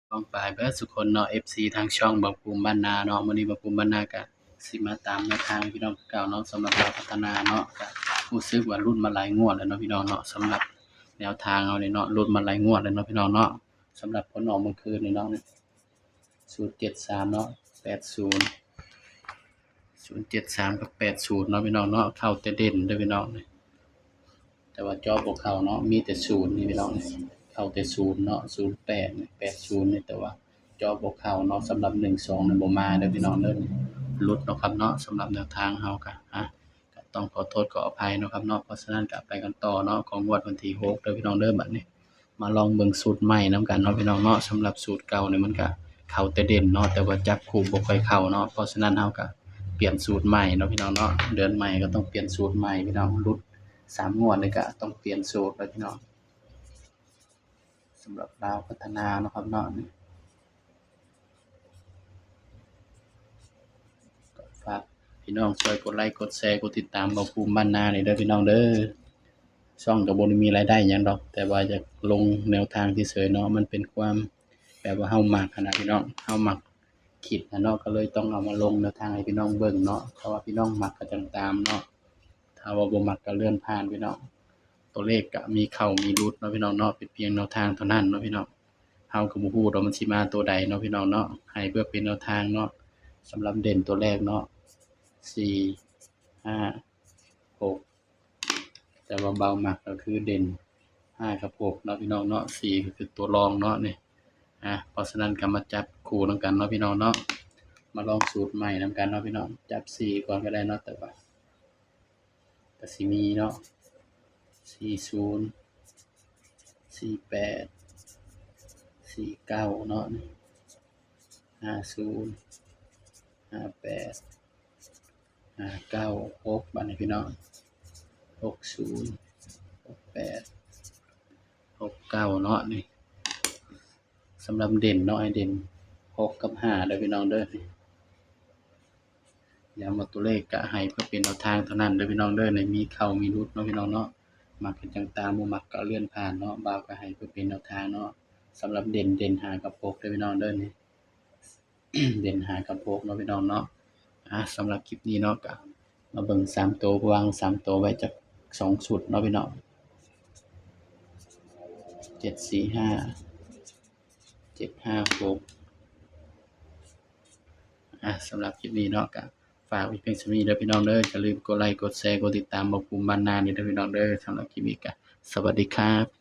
ป้องปรายเบิดสุคนเนาะ FC ทางช่องบ่าวภูมิบ้านนาเนาะมื้อนี้บ่าวภูมิบ้านนาก็สิมาตามแนวทางพี่น้องคือเก่าเนาะสำหรับดาวพัฒนาเนาะก็รู้สึกว่าลุ้นมาหลายงวดแล้วเนาะพี่น้องเนาะสำหรับแนวทางเรานี่เนาะลุ้นมาหลายงวดแล้วเนาะพี่น้องเนาะสำหรับผลออกเมื่อคืนนี่เนาะ073เนาะ80 073กับ80เนาะพี่น้องเนาะเข้าแต่เด่นเด้อพี่น้องแต่ว่าจอบ่เข้าเนาะมีแต่0นี่พี่น้องเข้าแต่0เนาะ08นี่80นี่แต่ว่าจอบ่เข้าเนาะสำหรับ12นี่บ่มาเด้อพี่น้องเด้อหลุดเนาะครับเนาะสำหรับแนวทางเราก็ก็ต้องขอโทษขออภัยเนาะครับเนาะเพราะฉะนั้นก็ไปกันต่อเนาะของงวดวันที่6เด้อพี่น้องเด้อบัดนี้มาลองเบิ่งสูตรใหม่นำกันเนาะพี่น้องเนาะสำหรับสูตรเก่านี่มันก็เข้าแต่เด่นเนาะแต่ว่าจับคู่บ่ค่อยเข้าเนาะเพราะฉะนั้นเราก็เปลี่ยนสูตรใหม่เนาะพี่น้องเนาะเดือนใหม่ก็ต้องเปลี่ยนสูตรใหม่พี่น้องหลุด3งวดนี่ก็ต้องเปลี่ยนสูตรแล้วพี่น้องสำหรับลาวพัฒนาเนาะครับเนาะก็ฝากพี่น้องช่วยกดไลค์กดแชร์กดติดตามบ่าวภูมิบ้านนานี่เด้อพี่น้องเด้อช่องก็บ่ได้มีรายได้หยังดอกแต่ว่าอยากลงแนวทางเฉยๆเนาะมันเป็นความแบบว่าเฮามักหั้นน่ะพี่น้องเฮามักคิดนะเนาะก็เลยต้องเอามาลงแนวทางให้พี่น้องเบิ่งเนาะเพราะว่าพี่น้องมักก็จังตามเนาะถ้าว่าบ่มักก็เลื่อนผ่านพี่น้องตัวเลขก็มีเข้ามีหลุดเนาะพี่น้องเนาะเป็นเพียงแนวทางเท่านั้นเนาะพี่น้องเฮาก็บ่ฮู้ดอกมันสิมาตัวใดเนาะพี่น้องเนาะให้เพื่อเป็นแนวทางเนาะสำหรับเด่นตัวแรกเนาะ4 5 6แต่ว่าเบามักก็คือเด่น5กับ6เนาะพี่น้องเนาะ4ก็คือตัวรองเนาะนี่เพราะฉะนั้นก็มาจับคู่นำกันเนาะพี่น้องเนาะมาลองสูตรใหม่นำกันเนาะพี่น้องจับ4ก่อนก็ได้เนาะแต่ว่าก็สิมีเนาะ40 48 49เนาะนี่50 58 59 6บัดนี้พี่น้อง60 68 69เนาะนี่สำหรับเด่นเนาะให้เด่น6กับ5เด้อพี่น้องเด้อนี่ย้ำว่าตัวเลขก็ให้เพื่อเป็นแนวทางเท่านั้นเด้อพี่น้องเด้อในมีเข้ามีหลุดเนาะพี่น้องเนาะมักก็จังตามบ่มักก็เลื่อนผ่านเนาะบ่าวก็ให้เพื่อเป็นแนวทางเนาะสำหรับเด่น5กับ6เด้อพี่น้องเด้อนี่ เด่น5กับ6เนาะพี่น้องเนาะสำหรับคลิปนี้เนาะก็มาเบิ่ง3ตัววาง3ตัวไว้จัก2ชุดเนาะพี่น้อง745 756สำหรับคลิปนี้เนาะก็ฝากไว้เพียงเท่านี้เด้อพี่น้องเด้ออย่าลืมกดไลค์กดแชร์กดติดตามบ่าวภูมิบ้านนานี่เด้อพี่น้องเด้อสำหรับคลิปนี้ก็สวัสดีครับ